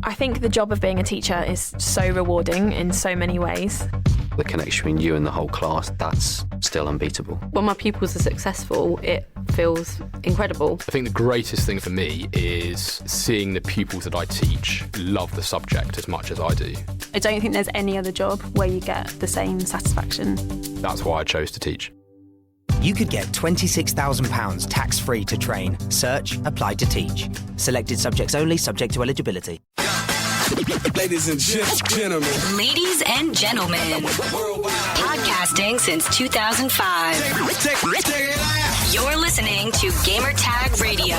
I think the job of being a teacher is so rewarding in so many ways. The connection between you and the whole class, that's still unbeatable. When my pupils are successful, it feels incredible. I think the greatest thing for me is seeing the pupils that I teach love the subject as much as I do. I don't think there's any other job where you get the same satisfaction. That's why I chose to teach. You could get £26,000 tax-free to train. Search Apply to Teach. Selected subjects only, subject to eligibility. Ladies and gentlemen. Ladies and gentlemen. Podcasting since 2005. You're listening to Gamertag Radio.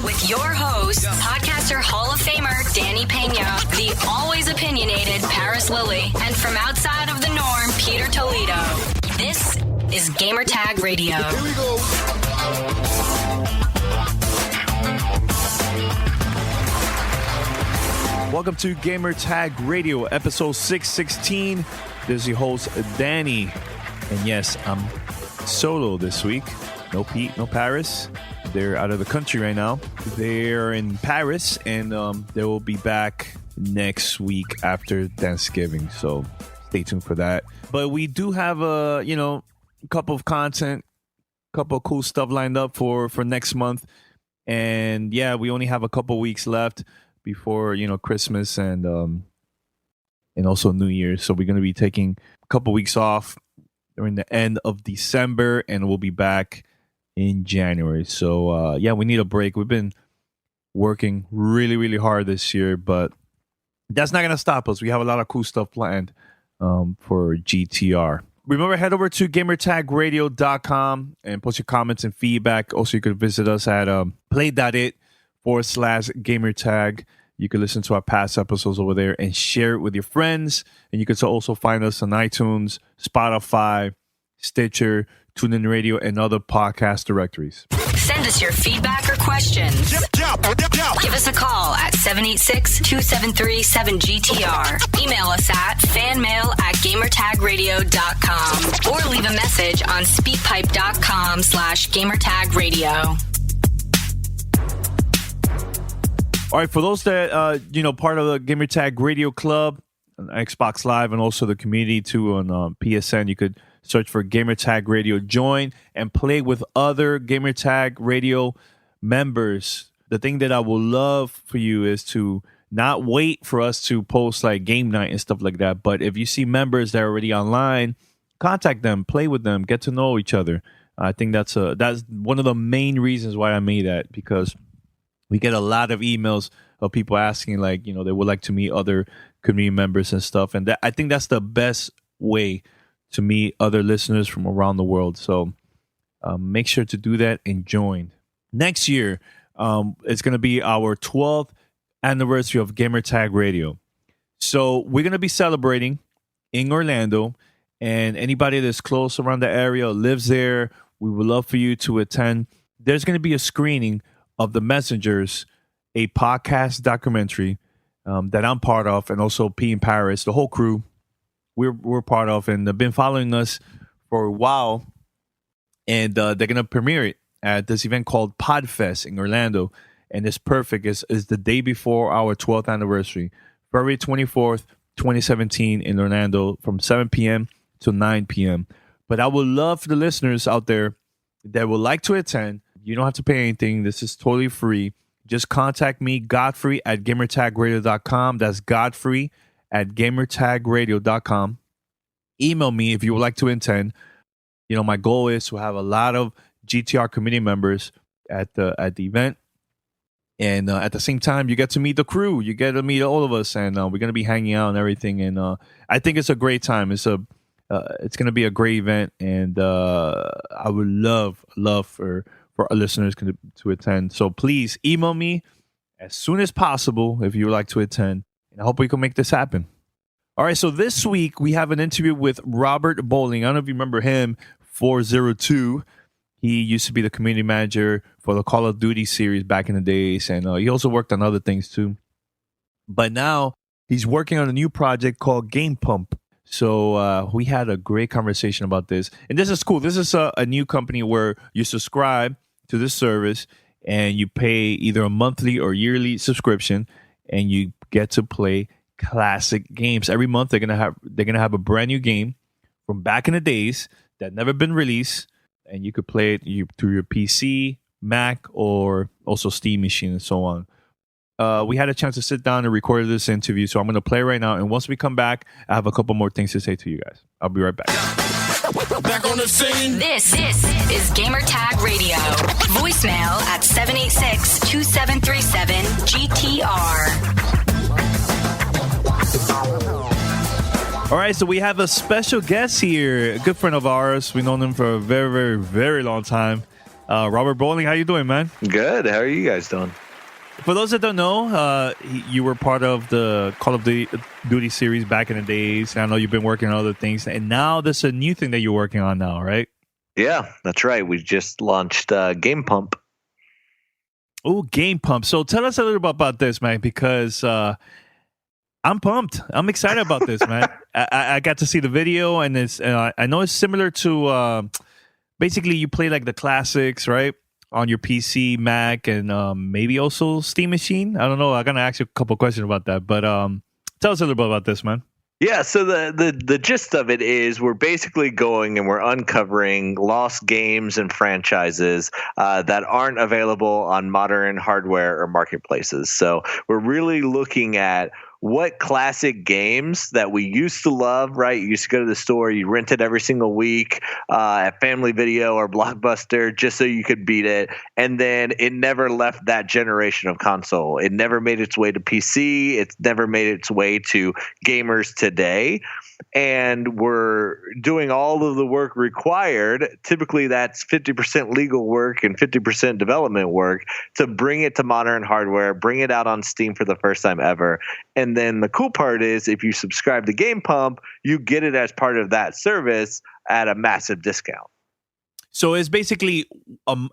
With your host, podcaster Hall of Famer Danny Pena, the always opinionated Paris Lilly, and from outside of the norm, Peter Toledo. This is Gamertag Radio. Here we go. Welcome to Gamertag Radio, episode 616. This is your host, Danny. And yes, I'm solo this week. No Pete, no Paris. They're out of the country right now. They're in Paris, and they will be back next week after Thanksgiving. So stay tuned for that. But we do have a couple of content, couple of cool stuff lined up for next month. And yeah, we only have a couple weeks left before Christmas and also New Year's. So we're going to be taking a couple weeks off during the end of December, and we'll be back in January. So yeah, we need a break. We've been working really, really hard this year, but that's not going to stop us. We have a lot of cool stuff planned for GTR. Remember, head over to gamertagradio.com and post your comments and feedback. Also, you could visit us at play.it/gamertag. You can listen to our past episodes over there and share it with your friends. And you can also find us on iTunes, Spotify, Stitcher, TuneIn Radio, and other podcast directories. Send us your feedback or questions. Give us a call at 786-273-7GTR. Email us at fanmail@gamertagradio.com or leave a message on speakpipe.com/gamertagradio. All right, for those that part of the Gamertag Radio Club on Xbox Live and also the community too on PSN, you could search for Gamertag Radio, join and play with other Gamertag Radio members. The thing that I would love for you is to not wait for us to post like game night and stuff like that, but if you see members that are already online, contact them, play with them, get to know each other. I think that's one of the main reasons why I made that, because we get a lot of emails of people asking, like, they would like to meet other community members and stuff. And I think that's the best way to meet other listeners from around the world. So make sure to do that and join. Next year, it's going to be our 12th anniversary of Gamertag Radio. So we're going to be celebrating in Orlando. And anybody that's close around the area, lives there, we would love for you to attend. There's going to be a screening of The Messengers, a podcast documentary that I'm part of, and also P in Paris, the whole crew, we're part of, and they've been following us for a while, and they're going to premiere it at this event called Podfest in Orlando, and it's perfect. It's the day before our 12th anniversary, February 24th, 2017 in Orlando from 7 p.m. to 9 p.m. But I would love for the listeners out there that would like to attend. You don't have to pay anything. This is totally free. Just contact me, Godfrey at gamertagradio.com. That's Godfrey at gamertagradio.com. Email me if you would like to attend. My goal is to have a lot of GTR community members at the event. And at the same time, you get to meet the crew. You get to meet all of us. And we're going to be hanging out and everything. And I think it's a great time. It's going to be a great event. And I would love for our listeners to attend. So please email me as soon as possible if you would like to attend. And I hope we can make this happen. All right, so this week we have an interview with Robert Bowling. I don't know if you remember him, 402. He used to be the community manager for the Call of Duty series back in the days. And he also worked on other things too. But now he's working on a new project called Game Pump. So we had a great conversation about this. And this is cool. This is a new company where you subscribe to this service and you pay either a monthly or yearly subscription, and you get to play classic games. Every month they're gonna have a brand new game from back in the days that never been released, and you could play it through your PC, Mac, or also Steam machine and so on. We had a chance to sit down and record this interview, so I'm going to play right now. And once we come back, I have a couple more things to say to you guys. I'll be right back. Back on the scene. This is Gamertag Radio. Voicemail at 786-273-7GTR. All right, so we have a special guest here, a good friend of ours. We've known him for a very, very, very long time. Robert Bowling, how you doing, man? Good. How are you guys doing? For those that don't know, you were part of the Call of Duty series back in the days. I know you've been working on other things, and now there's a new thing that you're working on now, right? Yeah, that's right. We just launched Game Pump. Oh, Game Pump. So tell us a little bit about this, man, because I'm pumped. I'm excited about this, man. I got to see the video, and I know it's similar to basically you play like the classics, right? On your PC, Mac, and maybe also Steam machine. I don't know. I'm gonna ask you a couple questions about that, but tell us a little bit about this, man. Yeah, so the gist of it is we're basically going and we're uncovering lost games and franchises that aren't available on modern hardware or marketplaces. So we're really looking at what classic games that we used to love, right? You used to go to the store, you rent it every single week at Family Video or Blockbuster just so you could beat it. And then it never left that generation of console. It never made its way to PC. It's never made its way to gamers today. And we're doing all of the work required. Typically, that's 50% legal work and 50% development work to bring it to modern hardware, bring it out on Steam for the first time ever. And then the cool part is if you subscribe to Game Pump, you get it as part of that service at a massive discount. So it's basically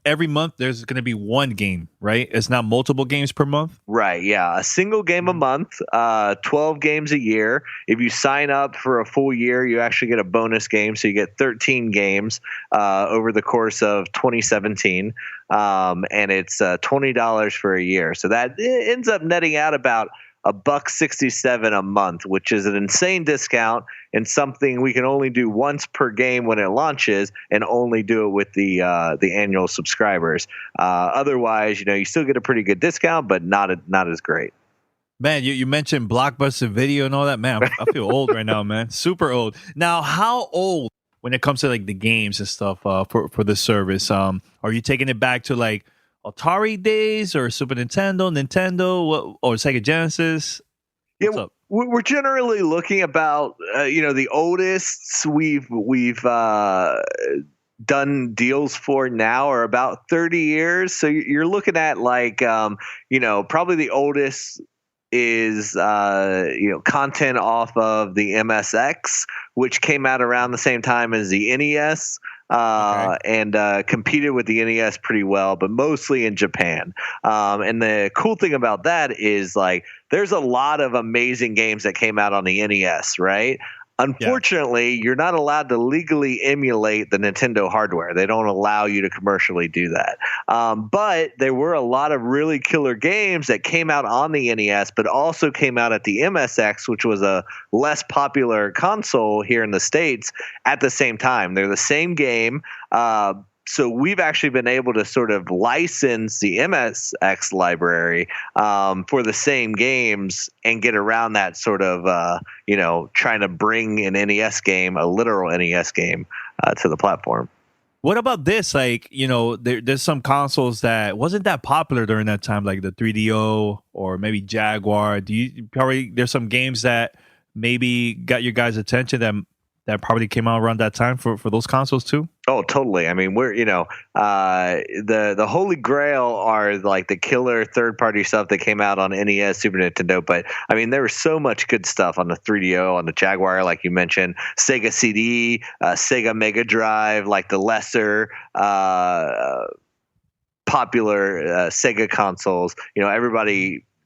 every month there's going to be one game, right? It's not multiple games per month? Right, yeah. A single game a month, 12 games a year. If you sign up for a full year, you actually get a bonus game. So you get 13 games over the course of 2017. And it's $20 for a year. So that ends up netting out about $1.67 a month, which is an insane discount and something we can only do once per game when it launches, and only do it with the annual subscribers. Otherwise, you still get a pretty good discount, but not as great. Man, you mentioned Blockbuster Video and all that. Man, I feel old right now, man. Super old. Now, how old when it comes to like the games and stuff for the service? Are you taking it back to like Atari days or Super Nintendo, or Sega Genesis? What's up? We're generally looking about the oldest we've done deals for now are about 30 years. So you're looking at like probably the oldest is content off of the MSX, which came out around the same time as the NES. And competed with the NES pretty well, but mostly in Japan. And the cool thing about that is like there's a lot of amazing games that came out on the NES, right? Unfortunately, you're not allowed to legally emulate the Nintendo hardware. They don't allow you to commercially do that. But there were a lot of really killer games that came out on the NES, but also came out at the MSX, which was a less popular console here in the States at the same time. They're the same game. So we've actually been able to sort of license the MSX library for the same games and get around that sort of, trying to bring an NES game, a literal NES game, to the platform. What about this? Like, there's some consoles that wasn't that popular during that time, like the 3DO or maybe Jaguar. There's some games that maybe got your guys' attention that probably came out around that time for those consoles too? Oh, totally. I mean, we're the Holy Grail are like the killer third-party stuff that came out on NES, Super Nintendo. But I mean, there was so much good stuff on the 3DO, on the Jaguar, like you mentioned, Sega CD, Sega Mega Drive, like the lesser popular Sega consoles.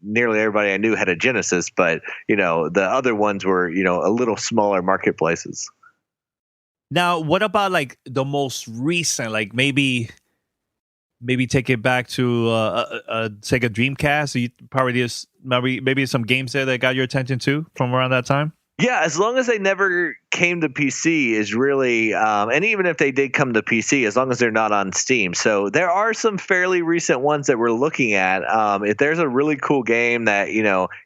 Nearly everybody I knew had a Genesis, but the other ones were a little smaller marketplaces. Now, what about like the most recent, like maybe maybe take it back to a Sega Dreamcast? So you probably just maybe some games there that got your attention too from around that time. Yeah, as long as they never came to PC is really, and even if they did come to PC, as long as they're not on Steam. So there are some fairly recent ones that we're looking at. If there's a really cool game that,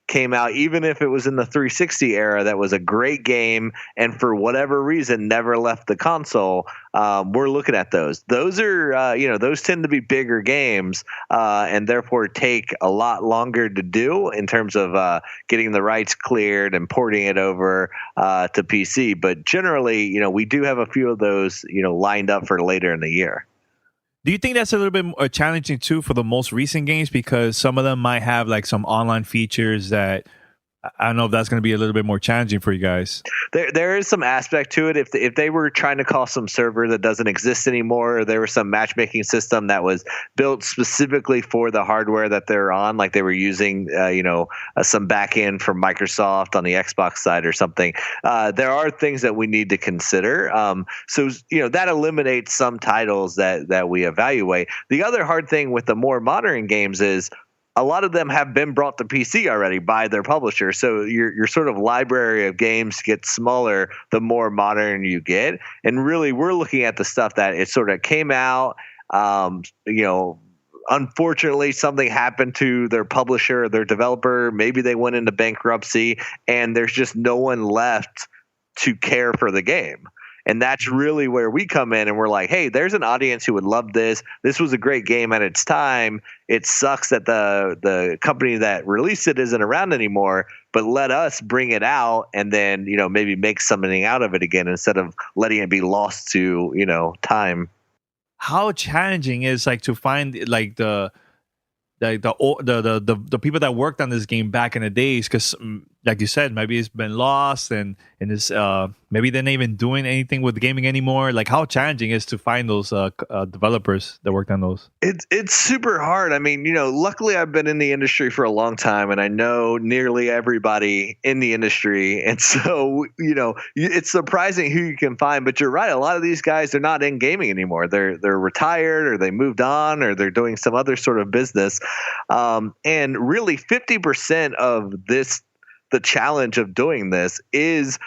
came out, even if it was in the 360 era, that was a great game and for whatever reason never left the console, we're looking at those. Those are, those tend to be bigger games and therefore take a lot longer to do in terms of getting the rights cleared and porting it over to PC. But generally, we do have a few of those, lined up for later in the year. Do you think that's a little bit more challenging too for the most recent games, because some of them might have like some online features that I don't know if that's going to be a little bit more challenging for you guys? There is some aspect to it. If they were trying to call some server that doesn't exist anymore, or there was some matchmaking system that was built specifically for the hardware that they're on, like they were using, some back end from Microsoft on the Xbox side or something, there are things that we need to consider. So that eliminates some titles that we evaluate. The other hard thing with the more modern games is a lot of them have been brought to PC already by their publisher. So your sort of library of games gets smaller the more modern you get. And really, we're looking at the stuff that it sort of came out, unfortunately, something happened to their publisher, their developer. Maybe they went into bankruptcy and there's just no one left to care for the game. And that's really where we come in and we're like, hey, there's an audience who would love this. This was a great game at its time. It sucks that the company that released it isn't around anymore, but let us bring it out and then, maybe make something out of it again instead of letting it be lost to, time. How challenging is like to find like the people that worked on this game back in the days, because like you said, maybe it's been lost and it's maybe they're not even doing anything with gaming anymore. Like how challenging is to find those developers that worked on those? It's super hard. I mean, luckily I've been in the industry for a long time and I know nearly everybody in the industry. And so, it's surprising who you can find, but you're right. A lot of these guys, they're not in gaming anymore. They're retired or they moved on or they're doing some other sort of business. And really 50% of the challenge of doing this is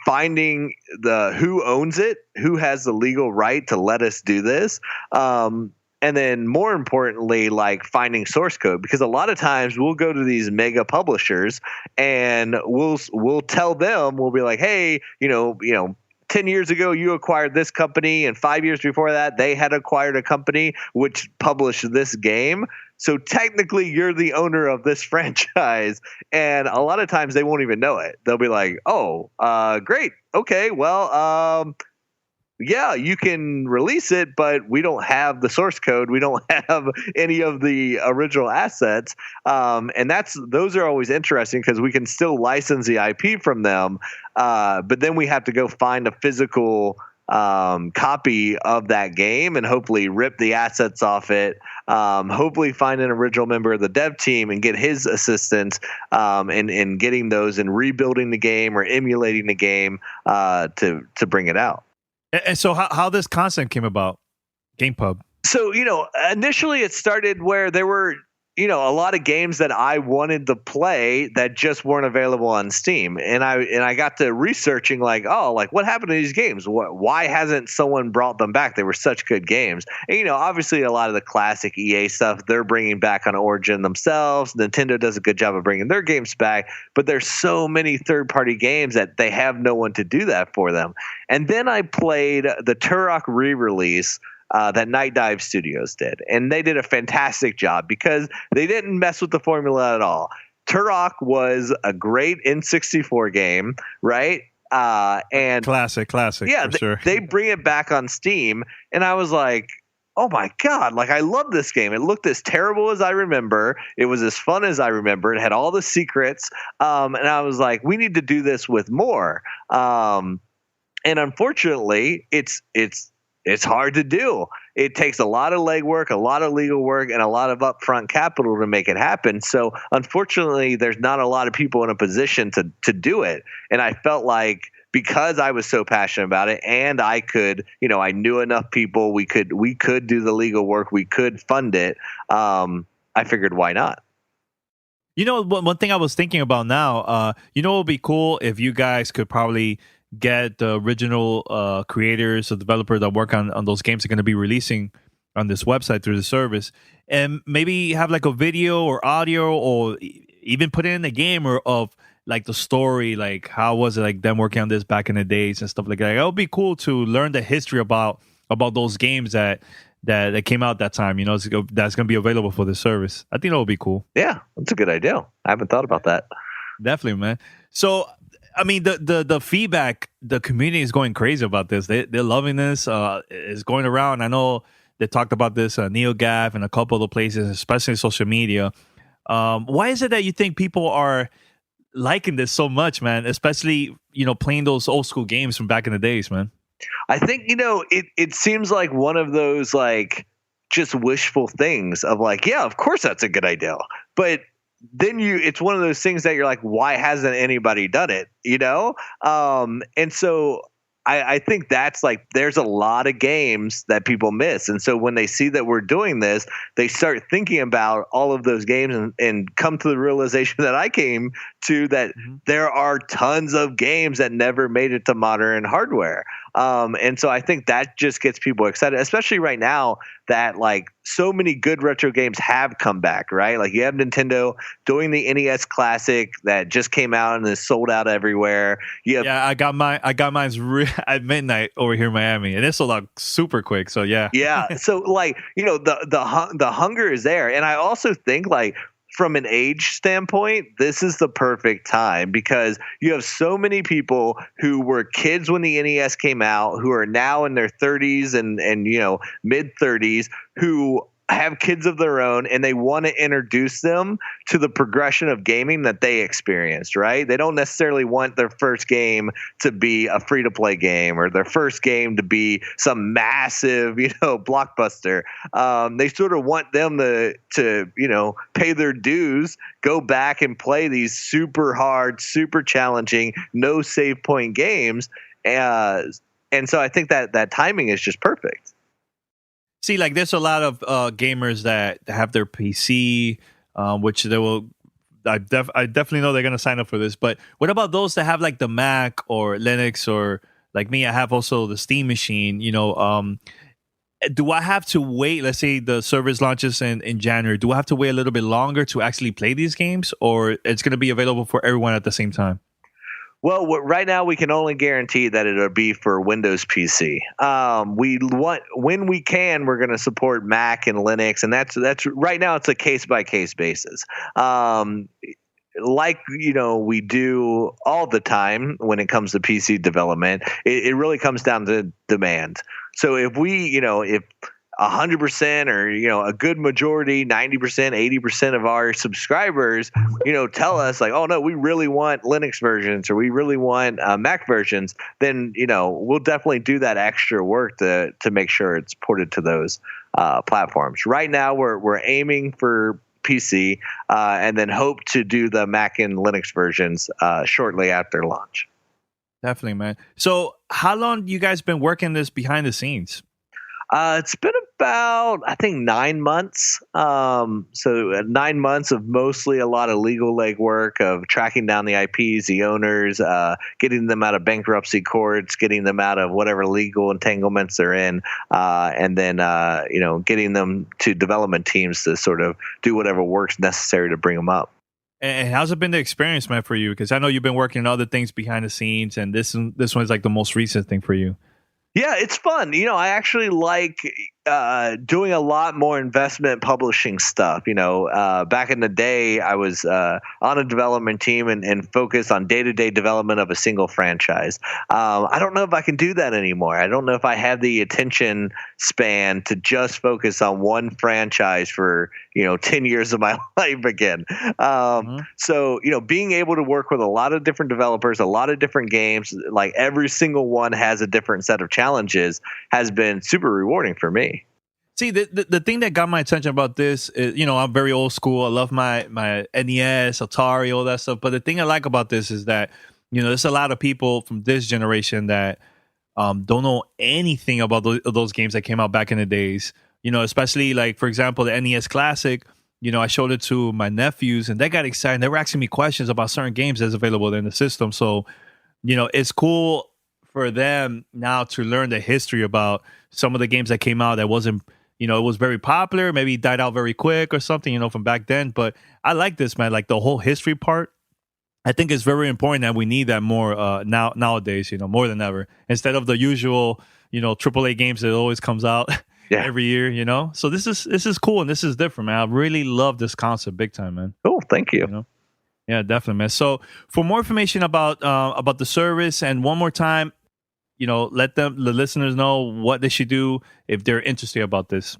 finding who owns it, who has the legal right to let us do this. And then more importantly, like finding source code, because a lot of times we'll go to these mega publishers and we'll tell them, we'll be like, hey, 10 years ago, you acquired this company, and 5 years before that, they had acquired a company which published this game. So technically, you're the owner of this franchise. And a lot of times they won't even know it. They'll be like, oh, great. Okay, well, yeah, you can release it, but we don't have the source code. We don't have any of the original assets. And those are always interesting because we can still license the IP from them. But then we have to go find a physical copy of that game and hopefully rip the assets off it. Hopefully find an original member of the dev team and get his assistance in getting those and rebuilding the game or emulating the game to bring it out. And so how this concept came about, GamePub? So, initially it started where there were, a lot of games that I wanted to play that just weren't available on Steam. And I got to researching what happened to these games? Why hasn't someone brought them back? They were such good games. And, obviously a lot of the classic EA stuff, they're bringing back on Origin themselves. Nintendo does a good job of bringing their games back, but there's so many third-party games that they have no one to do that for them. And then I played the Turok re-release that Night Dive Studios did. And they did a fantastic job because they didn't mess with the formula at all. Turok was a great N64 game, right? And classic, yeah, for sure. They bring it back on Steam, and I was like, oh my God, I love this game. It looked as terrible as I remember. It was as fun as I remember. It had all the secrets. And I was like, we need to do this with more. And unfortunately, it's it's hard to do. It takes a lot of legwork, a lot of legal work, and a lot of upfront capital to make it happen. So unfortunately, there's not a lot of people in a position to do it. And I felt like because I was so passionate about it, and I could, I knew enough people, we could do the legal work, we could fund it. I figured, why not? One thing I was thinking about now, it would be cool if you guys could probably get the original creators or developers that work on those games that are going to be releasing on this website through the service, and maybe have like a video or audio, or even put in a game of like the story, like how was it like them working on this back in the days and stuff like that. It would be cool to learn the history about those games that came out that time. That's going to be available for the service. I think that would be cool. Yeah, that's a good idea. I haven't thought about that. Definitely, man. So, I mean, the feedback, the community is going crazy about this. They're loving this. It's going around. I know they talked about this, NeoGAF and a couple of the places, especially social media. Why is it that you think people are liking this so much, man? Especially, playing those old school games from back in the days, man. I think, it seems like one of those like just wishful things of like, yeah, of course that's a good idea. But then it's one of those things that you're like, why hasn't anybody done it? And so I think that's like, there's a lot of games that people miss. And so when they see that we're doing this, they start thinking about all of those games and come to the realization that I came to, that there are tons of games that never made it to modern hardware. And so I think that just gets people excited, especially right now that like so many good retro games have come back, right? Like you have Nintendo doing the NES Classic that just came out and is sold out everywhere. I got mine at midnight over here in Miami, and it sold out super quick. So yeah. So like, the hunger is there. And I also think like, from an age standpoint, this is the perfect time because you have so many people who were kids when the NES came out, who are now in their 30s and mid 30s, who have kids of their own, and they want to introduce them to the progression of gaming that they experienced, right? They don't necessarily want their first game to be a free-to-play game or their first game to be some massive, blockbuster. They sort of want them to pay their dues, go back and play these super hard, super challenging, no save point games. And so I think that timing is just perfect. See, like there's a lot of gamers that have their PC, which they will. I definitely know they're gonna sign up for this. But what about those that have like the Mac or Linux, or like me, I have also the Steam machine. Do I have to wait? Let's say the service launches in January. Do I have to wait a little bit longer to actually play these games, or it's gonna be available for everyone at the same time? Well, right now we can only guarantee that it'll be for Windows PC. When we can, we're going to support Mac and Linux, and that's right now it's a case by case basis. Like we do all the time when it comes to PC development, it really comes down to demand. So if 100% or a good majority, 90%, 80% of our subscribers tell us like, oh no, we really want Linux versions or we really want Mac versions, then we'll definitely do that extra work to make sure it's ported to those platforms. Right now we're aiming for PC and then hope to do the Mac and Linux versions shortly after launch. Definitely, man. So how long you guys been working this behind the scenes? It's been about, I think, 9 months. So 9 months of mostly a lot of legal legwork of tracking down the IPs, the owners, getting them out of bankruptcy courts, getting them out of whatever legal entanglements they're in, and then, getting them to development teams to sort of do whatever work's necessary to bring them up. And how's it been the experience, man, for you? Because I know you've been working on other things behind the scenes, and this one is like the most recent thing for you. Yeah, it's fun. I actually like, doing a lot more investment publishing stuff. Back in the day, I was on a development team and focused on day-to-day development of a single franchise. I don't know if I can do that anymore. I don't know if I have the attention span to just focus on one franchise for 10 years of my life again. So being able to work with a lot of different developers, a lot of different games, like every single one has a different set of challenges, has been super rewarding for me. See, the thing that got my attention about this is, I'm very old school. I love my NES, Atari, all that stuff. But the thing I like about this is that, there's a lot of people from this generation that don't know anything about those games that came out back in the days. Especially like, for example, the NES Classic. I showed it to my nephews and they got excited. They were asking me questions about certain games that's available in the system. So, it's cool for them now to learn the history about some of the games that came out that wasn't, it was very popular, maybe died out very quick or something, from back then. But I like this, man. Like the whole history part, I think it's very important that we need that more nowadays, more than ever. Instead of the usual, AAA games that always comes out every year, So this is cool and this is different, man. I really love this concept big time, man. Cool, thank you. Yeah, definitely, man. So for more information about the service, and one more time, let the listeners know what they should do if they're interested about this.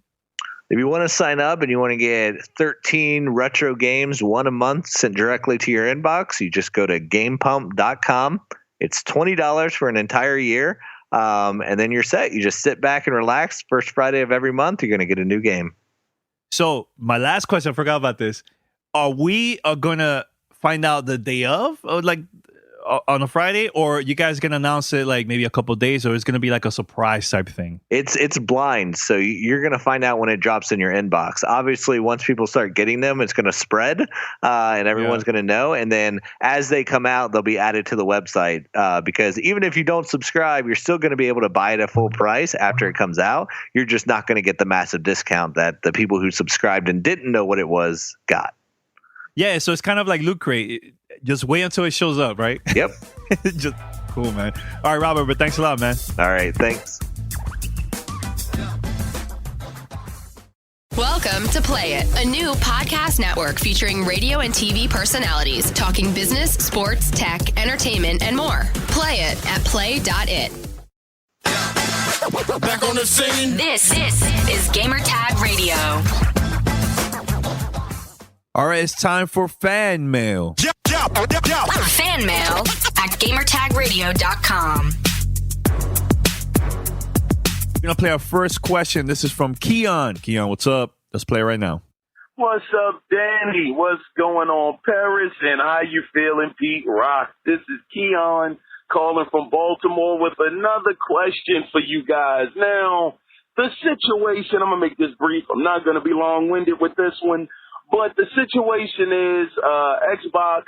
If you want to sign up and you want to get 13 retro games, one a month sent directly to your inbox, you just go to GamePump.com. It's $20 for an entire year, and then you're set. You just sit back and relax. First Friday of every month, you're going to get a new game. So my last question, I forgot about this. Are we going to find out the day of, or like on a Friday, or you guys gonna announce it like maybe a couple of days, or it's gonna be like a surprise type thing? It's blind, so you're gonna find out when it drops in your inbox. Obviously, once people start getting them, it's gonna spread, and everyone's gonna know. And then as they come out, they'll be added to the website. Because even if you don't subscribe, you're still gonna be able to buy it at full price after it comes out. You're just not gonna get the massive discount that the people who subscribed and didn't know what it was got. Yeah, so it's kind of like Loot Crate. Just wait until it shows up, right? Yep. Just cool, man. All right, Robert, but thanks a lot, man. All right, thanks. Welcome to Play It, a new podcast network featuring radio and TV personalities talking business, sports, tech, entertainment, and more. Play it at play.it. Back on the scene. This is Gamertag Radio. All right, it's time for fan mail. Fan mail at gamertagradio.com. We're going to play our first question. This is from Keon. Keon, what's up? Let's play right now. What's up, Danny? What's going on, Paris? And how you feeling, Pete Rock? This is Keon calling from Baltimore with another question for you guys. Now, the situation, I'm going to make this brief. I'm not going to be long-winded with this one. But the situation is Xbox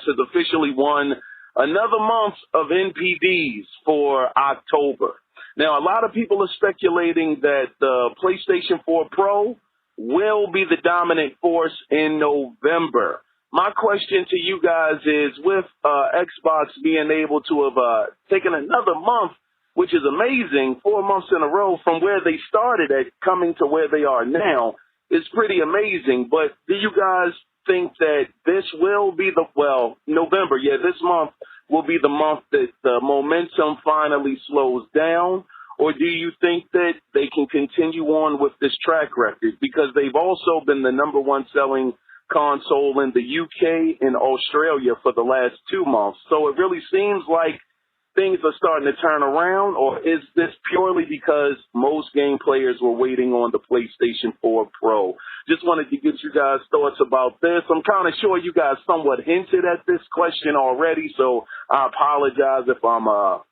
has officially won another month of NPDs for October. Now, a lot of people are speculating that the PlayStation 4 Pro will be the dominant force in November. My question to you guys is, with Xbox being able to have taken another month, which is amazing, 4 months in a row from where they started at coming to where they are now, is pretty amazing. But do you guys think that this will be November, this month will be the month that the momentum finally slows down? Or do you think that they can continue on with this track record? Because they've also been the number one selling console in the UK and Australia for the last 2 months. So it really seems like things are starting to turn around, or is this purely because most game players were waiting on the PlayStation 4 Pro? Just wanted to get you guys' thoughts about this. I'm kind of sure you guys somewhat hinted at this question already, so I apologize if I'm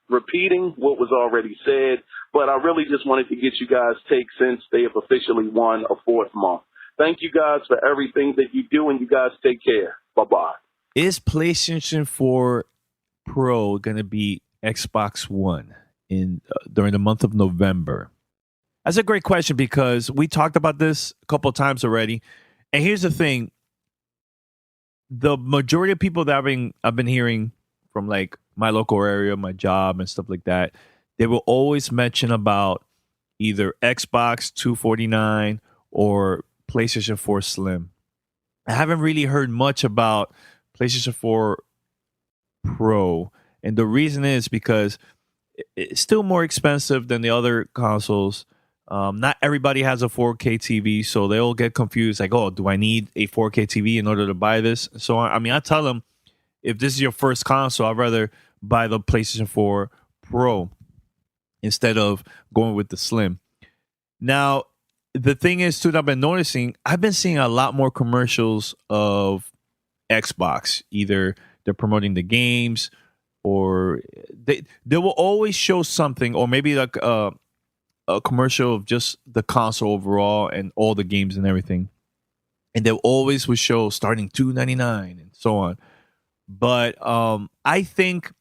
repeating what was already said, but I really just wanted to get you guys' take since they have officially won a 4th month. Thank you guys for everything that you do, and you guys take care. Bye-bye. Is PlayStation 4 Pro going to be Xbox One during the month of November? That's a great question, because we talked about this a couple of times already. And here's the thing. The majority of people that I've been hearing from like my local area, my job and stuff like that, they will always mention about either Xbox 249 or PlayStation 4 Slim. I haven't really heard much about PlayStation 4 Pro, and the reason is because it's still more expensive than the other consoles. Not everybody has a 4K TV, so they'll get confused. Like, oh, do I need a 4K TV in order to buy this? So, I mean, I tell them, if this is your first console, I'd rather buy the PlayStation 4 Pro instead of going with the Slim. Now, the thing is, too, that I've been noticing, I've been seeing a lot more commercials of Xbox. Either they're promoting the games, or they will always show something, or maybe like a commercial of just the console overall and all the games and everything. And they always would show starting $299 and so on. But I think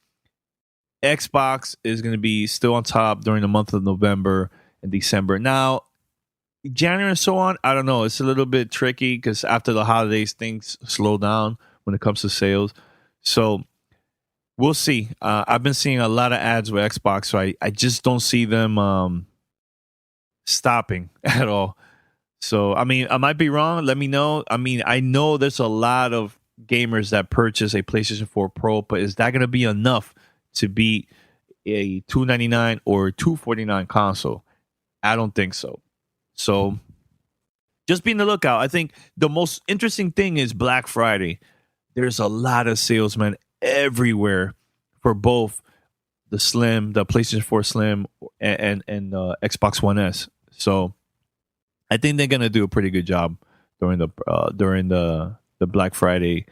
Xbox is going to be still on top during the month of November and December. Now, January and so on, I don't know. It's a little bit tricky because after the holidays, things slow down when it comes to sales. So we'll see. I've been seeing a lot of ads with Xbox, so I just don't see them stopping at all. So, I mean, I might be wrong. Let me know. I mean, I know there's a lot of gamers that purchase a PlayStation 4 Pro, but is that going to be enough to beat a $299 or $249 console? I don't think so. So just be on the lookout. I think the most interesting thing is Black Friday. There's a lot of salesmen everywhere for both the Slim, the PlayStation 4 Slim, and Xbox One S. So I think they're gonna do a pretty good job during the Black Friday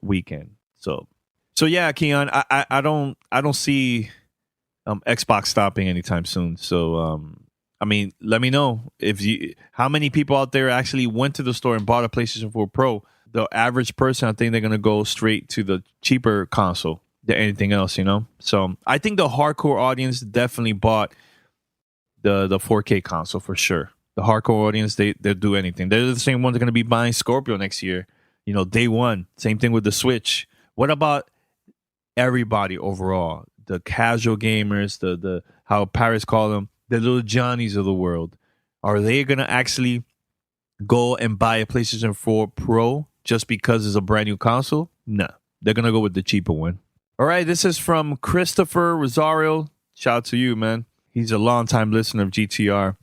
weekend. So yeah, Keon, I don't see Xbox stopping anytime soon. So I mean, let me know how many people out there actually went to the store and bought a PlayStation 4 Pro. The average person, I think they're gonna go straight to the cheaper console than anything else, you know. So I think the hardcore audience definitely bought the 4K console for sure. The hardcore audience, they'll do anything. They're the same ones that are gonna be buying Scorpio next year. You know, day one. Same thing with the Switch. What about everybody overall? The casual gamers, the how Paris call them, the little Johnnies of the world. Are they going to actually go and buy a PlayStation 4 Pro just because it's a brand new console? No. They're going to go with the cheaper one. All right, this is from Christopher Rosario. Shout out to you, man. He's a longtime listener of GTR.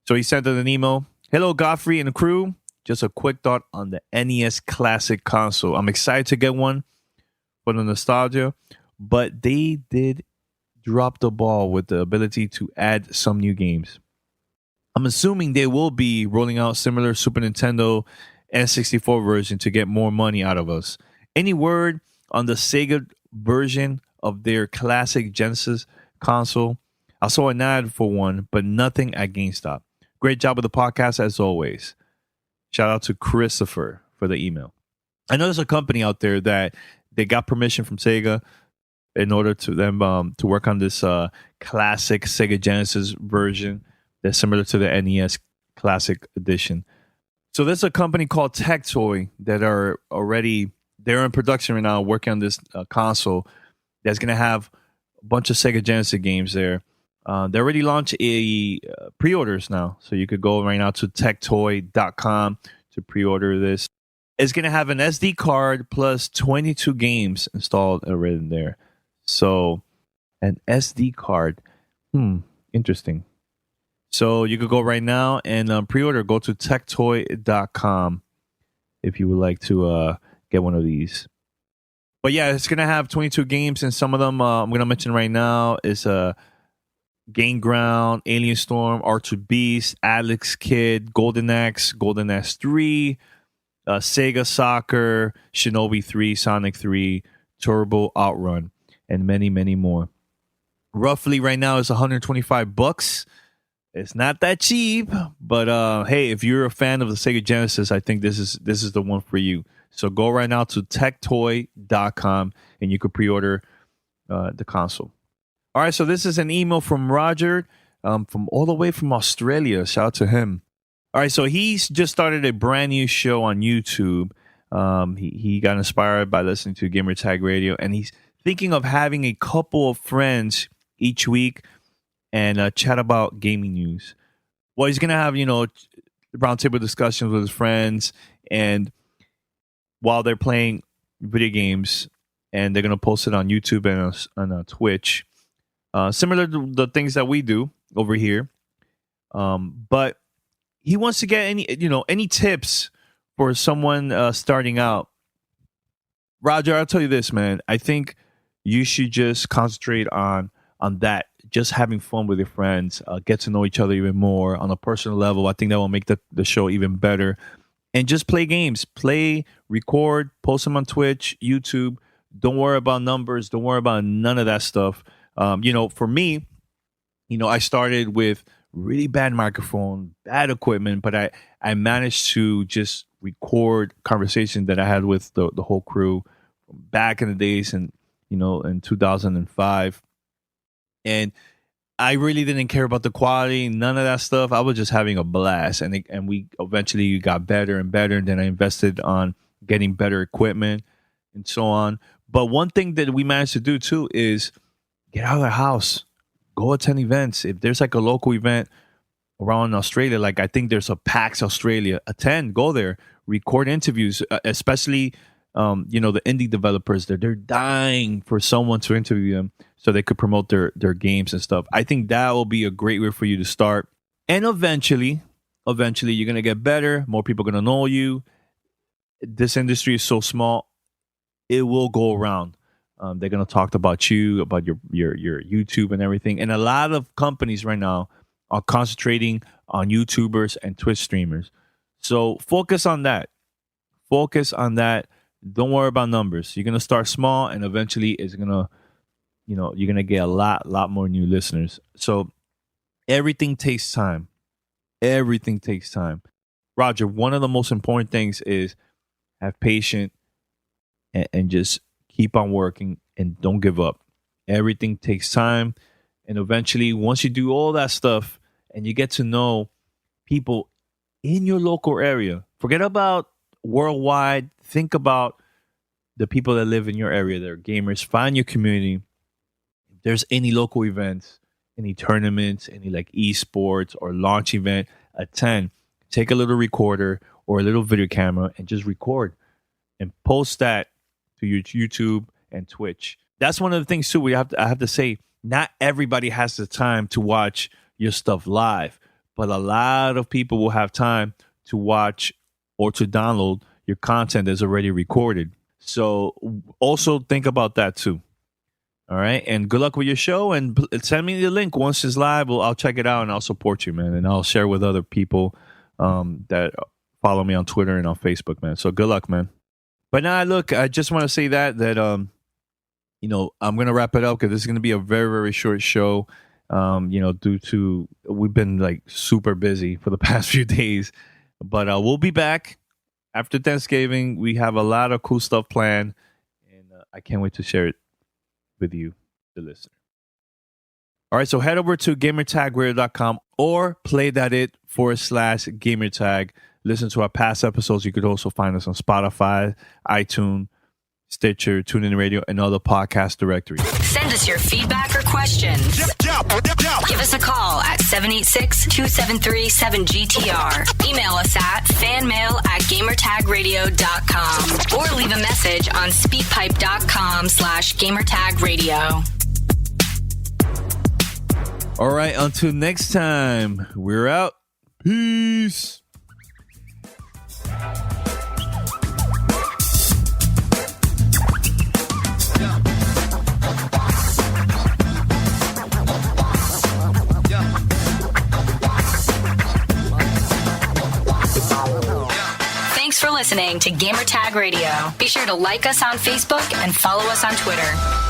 So he sent us an email. Hello, Godfrey and the crew. Just a quick thought on the NES Classic console. I'm excited to get one for the nostalgia, but they did drop the ball with the ability to add some new games. I'm assuming they will be rolling out similar Super Nintendo N64 version to get more money out of us. Any word on the Sega version of their classic Genesis console? I saw an ad for one, but nothing at GameStop. Great job with the podcast as always. Shout out to Christopher for the email. I know there's a company out there that they got permission from Sega in order to them to work on this classic Sega Genesis version that's similar to the NES Classic Edition. So there's a company called Tectoy that they're in production right now working on this console that's going to have a bunch of Sega Genesis games there. They already launched pre-orders now. So you could go right now to tectoy.com to pre-order this. It's going to have an SD card plus 22 games installed already in there. So an SD card. Interesting. So you could go right now and pre-order. Go to tectoy.com if you would like to get one of these. But yeah, it's going to have 22 games, and some of them I'm going to mention right now is Game Ground, Alien Storm, Altered Beast, Alex Kidd, Golden Axe, Golden Axe 3, Sega Soccer, Shinobi 3, Sonic 3, Turbo Outrun, and many, many more. Roughly right now it's $125. It's not that cheap, but hey, if you're a fan of the Sega Genesis, I think this is the one for you. So go right now to tectoy.com and you can pre-order the console. All right, so this is an email from Roger from all the way from Australia. Shout out to him. All right, so he's just started a brand new show on YouTube. He got inspired by listening to Gamertag Radio, and he's thinking of having a couple of friends each week and chat about gaming news. Well, he's going to have, roundtable discussions with his friends, and while they're playing video games, and they're going to post it on YouTube and on Twitch. Similar to the things that we do over here. But he wants to get any tips for someone starting out. Roger, I'll tell you this, man. I think you should just concentrate on that. Just having fun with your friends, get to know each other even more on a personal level. I think that will make the show even better. And just play games. Play, record, post them on Twitch, YouTube. Don't worry about numbers. Don't worry about none of that stuff. For me, I started with really bad microphone, bad equipment, but I managed to just record conversations that I had with the whole crew back in the days in 2005. And I really didn't care about the quality, none of that stuff. I was just having a blast. And we eventually got better and better. And then I invested on getting better equipment and so on. But one thing that we managed to do too is get out of the house, go attend events. If there's like a local event around Australia, like I think there's a PAX Australia, attend, go there, record interviews, especially, the indie developers. They're dying for someone to interview them so they could promote their games and stuff. I think that will be a great way for you to start. And eventually you're going to get better. More people are going to know you. This industry is so small. It will go around. They're going to talk about you, about your YouTube and everything. And a lot of companies right now are concentrating on YouTubers and Twitch streamers. So focus on that. Don't worry about numbers. You're going to start small, and eventually it's going to, you're going to get a lot more new listeners. So everything takes time. Roger, one of the most important things is have patience and just keep on working and don't give up. Everything takes time. And eventually, once you do all that stuff and you get to know people in your local area, forget about worldwide. Think about the people that live in your area. They're gamers. Find your community. If there's any local events, any tournaments, any like esports or launch event, attend. Take a little recorder or a little video camera and just record and post that to your YouTube and Twitch. That's one of the things too. I have to say, not everybody has the time to watch your stuff live, but a lot of people will have time to watch or to download your content that's already recorded. So also think about that too. All right. And good luck with your show, and send me the link once it's live. I'll check it out and I'll support you, man. And I'll share with other people that follow me on Twitter and on Facebook, man. So good luck, man. But now, look, I just want to say that I'm going to wrap it up because this is going to be a very, very short show, due to we've been like super busy for the past few days. But we'll be back after Thanksgiving. We have a lot of cool stuff planned, and I can't wait to share it with you, the listener. All right, so head over to gamertagradio.com or play.it/gamertag. Listen to our past episodes. You could also find us on Spotify, iTunes, Stitcher, TuneIn Radio, and other podcast directories. Send us your feedback or questions. Give us a call at 786-273-7GTR. Email us at fanmail@gamertagradio.com or leave a message on speakpipe.com/gamertagradio. All right, until next time, we're out. Peace. Thanks for listening to Gamertag Radio. Be sure to like us on Facebook and follow us on Twitter.